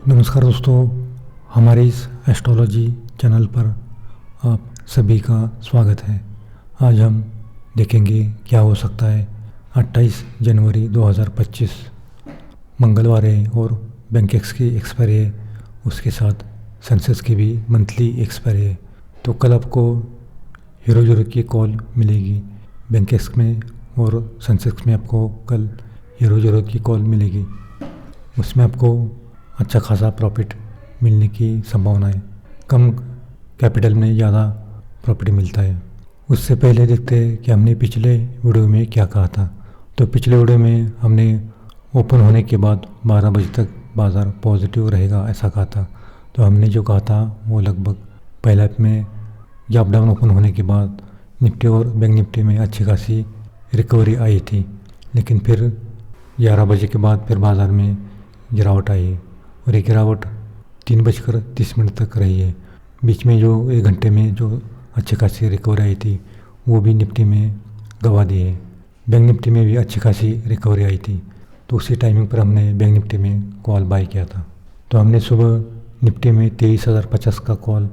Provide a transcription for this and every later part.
नमस्कार दोस्तों, हमारे इस एस्ट्रोलॉजी चैनल पर आप सभी का स्वागत है। आज हम देखेंगे क्या हो सकता है 28 जनवरी 2025 मंगलवार है और बैंकेक्स की एक्सपायरी है, उसके साथ सेंसेक्स की भी मंथली एक्सपायरी है। तो कल आपको हीरो जीरो की कॉल मिलेगी बैंकेक्स में और सेंसेक्स में आपको कल हीरो जीरो की कॉल मिलेगी। उसमें आपको अच्छा खासा प्रॉफिट मिलने की संभावना है। कम कैपिटल में ज़्यादा प्रॉफिट मिलता है। उससे पहले देखते हैं कि हमने पिछले वीडियो में क्या कहा था। तो पिछले वीडियो में हमने ओपन होने के बाद 12 बजे तक बाज़ार पॉजिटिव रहेगा ऐसा कहा था। तो हमने जो कहा था वो लगभग पहले में गैप डाउन ओपन होने के बाद निफ्टी और बैंक निफ्टी में अच्छी खासी रिकवरी आई थी, लेकिन फिर 11 बजे के बाद फिर बाज़ार में गिरावट आई है और ये गिरावट 3:30 तक रही है। बीच में जो 1 घंटे में जो अच्छी खासी रिकवरी आई थी वो भी निफ्टी में गवा दी है। बैंक निफ्टी में भी अच्छी खासी रिकवरी आई थी, तो उसी टाइमिंग पर हमने बैंक निफ्टी में कॉल बाय किया था। तो हमने सुबह निफ्टी में 23,050 का कॉल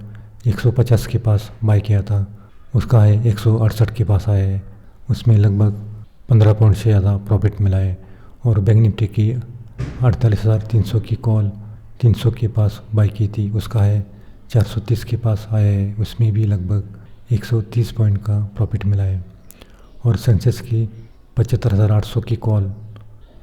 150 के पास बाय किया था। उसका है 168 के पास आया है। उसमें लगभग 15 पॉइंट से ज़्यादा प्रॉफिट मिला है। और बैंक निफ्टी की 48,300 की कॉल 300 के पास बाई की थी, उसका है 430 के पास आया है। उसमें भी लगभग 130 पॉइंट का प्रॉफिट मिला है। और सेंसेक्स की 75,800 की कॉल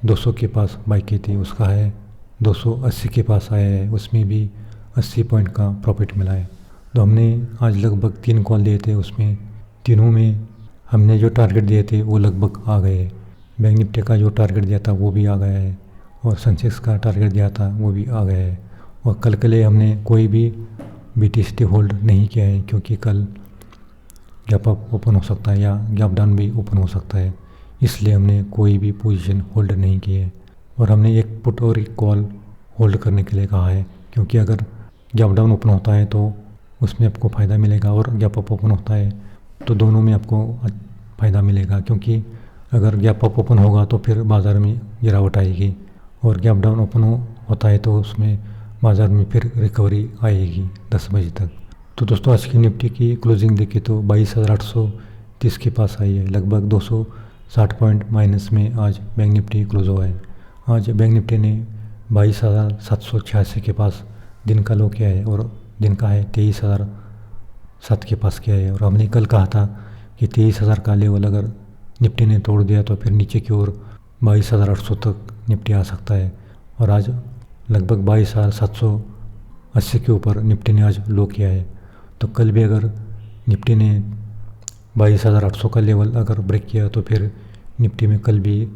200 के पास बाई की थी, उसका है 280 के पास आया है। उसमें भी 80 पॉइंट का प्रॉफिट मिला है। तो हमने आज लगभग 3 कॉल दिए थे, उसमें तीनों में हमने जो टारगेट दिए थे वो लगभग आ गए। बैंक निफ्टी का जो टारगेट दिया था वो भी आ गया है और सेंसेक्स का टारगेट दिया था वो भी आ गया है। और कल के लिए हमने कोई भी BTC होल्ड नहीं किया है, क्योंकि कल गैप अप ओपन हो सकता है या गैप डाउन भी ओपन हो सकता है, इसलिए हमने कोई भी पोजीशन होल्ड नहीं की है। और हमने एक पुट और एक कॉल होल्ड करने के लिए कहा है, क्योंकि अगर गैप डाउन ओपन होता है तो उसमें आपको फ़ायदा मिलेगा और गैप अप ओपन होता है तो दोनों में आपको फ़ायदा मिलेगा। क्योंकि अगर गैप अप ओपन होगा तो फिर बाज़ार में गिरावट आएगी और गैप डाउन ओपन होता है तो उसमें बाज़ार में फिर रिकवरी आएगी 10 बजे तक। तो दोस्तों आज की निफ्टी की क्लोजिंग देखें तो 22,830 के पास आई है। लगभग 260 पॉइंट माइनस में आज बैंक निफ्टी क्लोज हुआ है। आज बैंक निफ्टी ने 22,786 के पास दिन का लो किया है और दिन का है 23,007 के पास किया है। और हमने कल कहा था कि 23,000 का लेवल अगर निफ्टी ने तोड़ दिया तो फिर नीचे की ओर 22,800 तक निफ्टी आ सकता है। और आज लगभग 22,780 के ऊपर निफ्टी ने आज लो किया है। तो कल भी अगर निफ्टी ने 22,800 का लेवल अगर ब्रेक किया तो फिर निफ्टी में कल भी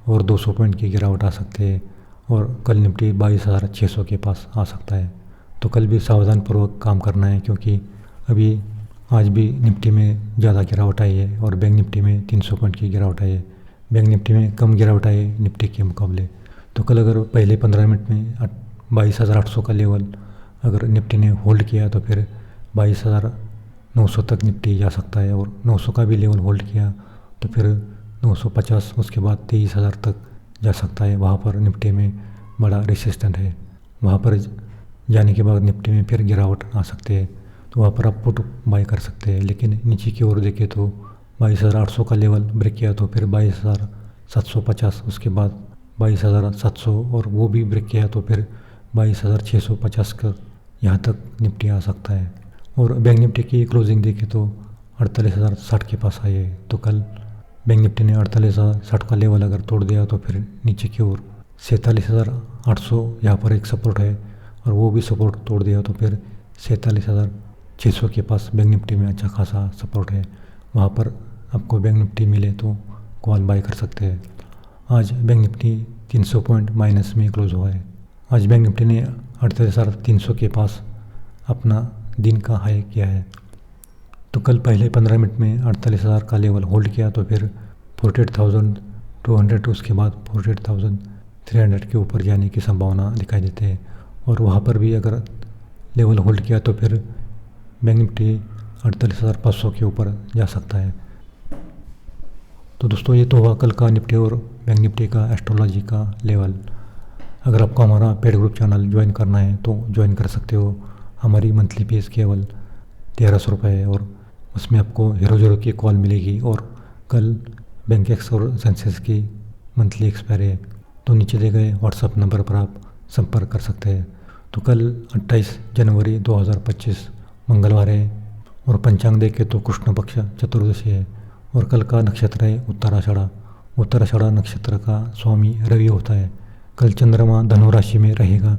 और 200 पॉइंट की गिरावट आ सकती है और कल निफ्टी 22,600 के पास आ सकता है। तो कल भी सावधानपूर्वक काम करना है, क्योंकि अभी आज भी निफ्टी में ज़्यादा गिरावट आई है और बैंक निफ्टी में 300 पॉइंट की गिरावट आई है। बैंक निफ्टी में कम गिरावट आई है निफ्टी के मुकाबले। तो कल अगर पहले 15 मिनट में 22,800 का लेवल अगर निफ्टी ने होल्ड किया तो फिर 22,900 तक निफ्टी जा सकता है। और 900 का भी लेवल होल्ड किया तो फिर 950, उसके बाद 23,000 तक जा सकता है। वहाँ पर निफ्टी में बड़ा रेसिस्टेंट है, वहाँ पर जाने के बाद निफ्टी में फिर गिरावट आ सकती है, तो वहाँ पर आप पुट बाय कर सकते हैं। लेकिन नीचे की ओर देखें तो 22,800 का लेवल ब्रेक किया तो फिर 22,750, उसके बाद 22,700 और वो भी ब्रेक किया तो फिर 22,650 का यहाँ तक निफ्टी आ सकता है। और बैंक निफ्टी की क्लोजिंग देखें तो 48,060 के पास आई है। तो कल बैंक निफ्टी ने 48,060 का लेवल अगर तोड़ दिया तो फिर नीचे की ओर 47,800 यहाँ पर एक सपोर्ट है और वो भी सपोर्ट तोड़ दिया तो फिर 47,600 के पास बैंक निफ्टी में अच्छा खासा सपोर्ट है। वहाँ पर आपको बैंक निफ्टी मिले तो कॉल बाय कर सकते हैं। आज बैंक निफ्टी 300 पॉइंट माइनस में क्लोज हुआ है। आज बैंक निफ्टी ने 38,300 के पास अपना दिन का हाई किया है। तो कल पहले 15 मिनट में 48,000 का लेवल होल्ड किया तो फिर 48,200, उसके बाद 48,300 के ऊपर जाने की संभावना दिखाई देती है। और वहाँ पर भी अगर लेवल होल्ड किया तो फिर बैंक निफ्टी 48,500 के ऊपर जा सकता है। तो दोस्तों ये तो हुआ कल का निफ्टी और बैंक निफ्टी का एस्ट्रोलॉजी का लेवल। अगर आपको हमारा पेड ग्रुप चैनल ज्वाइन करना है तो ज्वाइन कर सकते हो। हमारी मंथली फीस केवल 1300 रुपये है और उसमें आपको हीरो की कॉल मिलेगी। और कल बैंक एक्स और सेंसेस की मंथली एक्सपायरी है, तो नीचे दिए गए व्हाट्सएप नंबर पर आप संपर्क कर सकते हैं। तो कल 28 जनवरी 2025 मंगलवार है और पंचांग देखे तो कृष्ण पक्ष चतुर्दशी है और कल का नक्षत्र है उत्तराषाढ़ा। उत्तराषाढ़ा नक्षत्र का स्वामी रवि होता है। कल चंद्रमा धनु राशि में रहेगा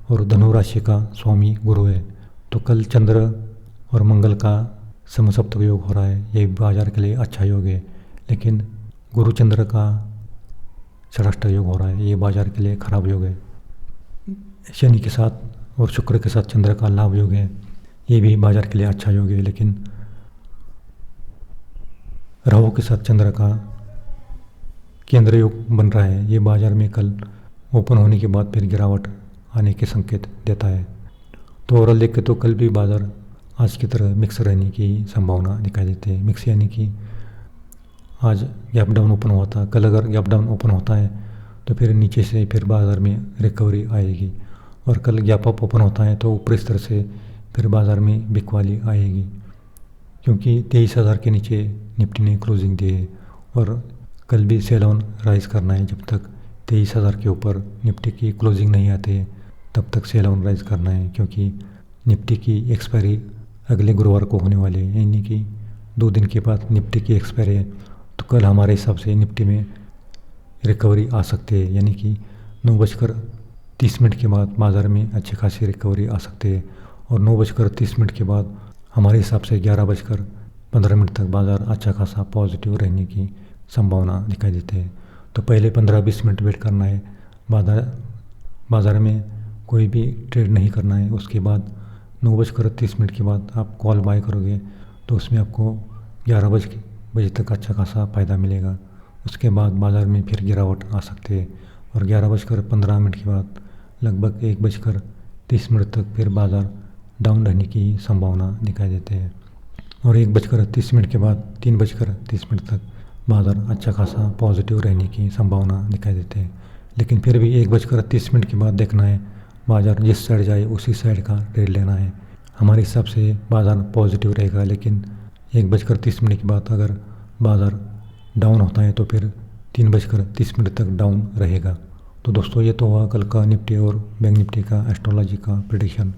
और धनु राशि का स्वामी गुरु है। तो कल चंद्र और मंगल का समसप्तक योग हो रहा है, ये बाजार के लिए अच्छा योग है। लेकिन गुरु चंद्र का षष्ठ योग हो रहा है, ये बाजार के लिए खराब योग है। शनि के साथ और शुक्र के साथ चंद्र का लाभ योग है, ये भी बाजार के लिए अच्छा योग है। लेकिन राहु के साथ चंद्र का केंद्र योग बन रहा है, ये बाजार में कल ओपन होने के बाद फिर गिरावट आने के संकेत देता है। तो ओवरऑल देखें तो कल भी बाजार आज की तरह मिक्स रहने की संभावना दिखाई देती है। मिक्स यानी कि आज गैप डाउन ओपन हुआ था, कल अगर गैप डाउन ओपन होता है तो फिर नीचे से फिर बाज़ार में रिकवरी आएगी और कल गैप अप ओपन होता है तो ऊपरी स्तर से फिर बाज़ार में बिकवाली आएगी, क्योंकि 23,000 के नीचे निफ्टी ने क्लोजिंग दी है और कल भी सेल ऑन राइज करना है। जब तक 23,000 के ऊपर निफ्टी की क्लोजिंग नहीं आती है तब तक सेल ऑन राइज करना है, क्योंकि निफ्टी की एक्सपायरी अगले गुरुवार को होने वाली है, यानी कि 2 दिन के बाद निफ्टी की एक्सपायरी है। तो कल हमारे हिसाब से निफ्टी में रिकवरी आ सकती है, यानी कि 9:30 के बाद बाज़ार में अच्छी खासी रिकवरी आ सकती है और 9:30 के बाद हमारे हिसाब से 11:15 तक बाज़ार अच्छा खासा पॉजिटिव रहने की संभावना दिखाई देती है। तो पहले 15-20 मिनट वेट करना है, बाज़ार में कोई भी ट्रेड नहीं करना है। उसके बाद 9:30 के बाद आप कॉल बाय करोगे तो उसमें आपको 11 बजे तक अच्छा खासा फ़ायदा मिलेगा। उसके बाद बाज़ार में फिर गिरावट आ सकती है और 11:15 के बाद लगभग 1:30 तक फिर बाज़ार डाउन रहने की संभावना दिखाई देती है और 1:30 के बाद 3:30 तक बाज़ार अच्छा खासा पॉजिटिव रहने की संभावना दिखाई देती है। लेकिन फिर भी 1:30 के बाद देखना है, बाज़ार जिस साइड जाए उसी साइड का ट्रेड लेना है। हमारे हिसाब से बाज़ार पॉजिटिव रहेगा, लेकिन 1:30 के बाद अगर बाज़ार डाउन होता है तो फिर 3:30 तक डाउन रहेगा। तो दोस्तों ये तो हुआ कल का निफ्टी और बैंक निफ्टी का एस्ट्रोलॉजी का प्रेडिक्शन।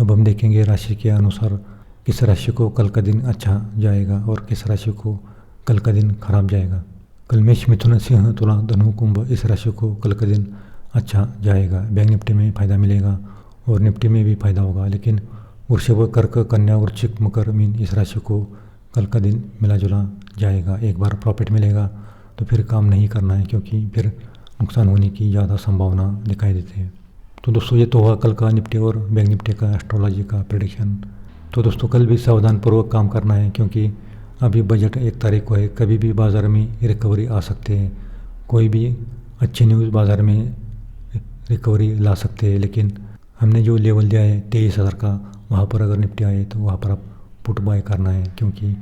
अब हम देखेंगे राशि के अनुसार किस राशि को कल का दिन अच्छा जाएगा और किस राशि को कल का दिन खराब जाएगा। कल मेष मिथुन सिंह तुला धनु कुंभ इस राशि को कल का दिन अच्छा जाएगा। बैंक निफ्टी में फ़ायदा मिलेगा और निफ्टी में भी फ़ायदा होगा। लेकिन वृषभ कर्क कन्या वृश्चिक मकर मीन इस राशि को कल का दिन मिला जुला जाएगा। एक बार प्रॉफिट मिलेगा तो फिर काम नहीं करना है, क्योंकि फिर नुकसान होने की ज़्यादा संभावना दिखाई देती है। तो दोस्तों ये तो हुआ कल का निफ्टी और बैंक निफ्टी का एस्ट्रोलॉजी का प्रेडिक्शन। तो दोस्तों कल भी सावधानपूर्वक काम करना है, क्योंकि अभी बजट 1 तारीख को है, कभी भी बाज़ार में रिकवरी आ सकती है। कोई भी अच्छी न्यूज़ बाज़ार में रिकवरी ला सकते हैं। लेकिन हमने जो लेवल दिया है 23,000 का, वहाँ पर अगर निफ्टी आए तो वहाँ पर आप पुट बाय करना है, क्योंकि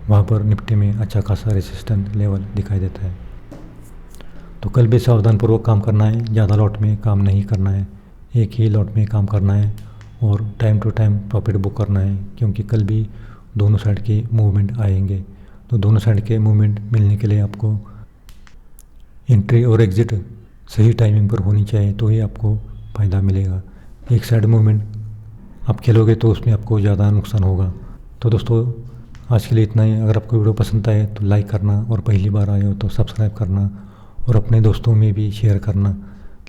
वहाँ पर निफ्टी में अच्छा खासा रेसिस्टेंट लेवल दिखाई देता है। तो कल भी सावधानपूर्वक काम करना है, ज़्यादा लॉट में काम नहीं करना है, एक ही लॉट में काम करना है और time to time profit book करना है, क्योंकि कल भी दोनों साइड के मूवमेंट आएंगे। तो दोनों साइड के मूवमेंट मिलने के लिए आपको एंट्री और एग्ज़िट सही टाइमिंग पर होनी चाहिए, तो ही आपको फ़ायदा मिलेगा। एक साइड मूवमेंट आप खेलोगे तो उसमें आपको ज़्यादा नुकसान होगा। तो दोस्तों आज के लिए इतना ही। अगर आपको वीडियो पसंद आए तो लाइक करना और पहली बार आए हो तो सब्सक्राइब करना और अपने दोस्तों में भी शेयर करना,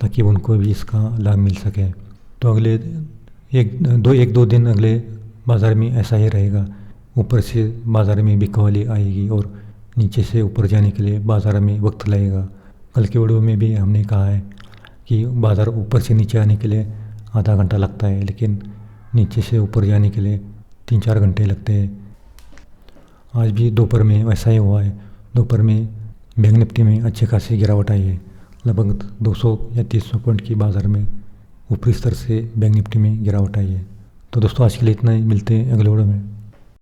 ताकि उनको भी इसका लाभ मिल सके। तो अगले एक दो दिन अगले बाज़ार में ऐसा ही रहेगा। ऊपर से बाज़ार में बिकवाली आएगी और नीचे से ऊपर जाने के लिए बाज़ार में वक्त लगेगा। कल के वीडियो में भी हमने कहा है कि बाज़ार ऊपर से नीचे आने के लिए आधा घंटा लगता है, लेकिन नीचे से ऊपर जाने के लिए 3-4 घंटे लगते हैं। आज भी दोपहर में वैसा ही हुआ है। दोपहर में बैंक निफ्टी में अच्छी खासी गिरावट आई है, लगभग 200 या 300 पॉइंट की बाज़ार में ऊपरी स्तर से बैंक निफ्टी में गिरावट आई है। तो दोस्तों आज के लिए इतना ही, मिलते हैं अगले वीडियो में।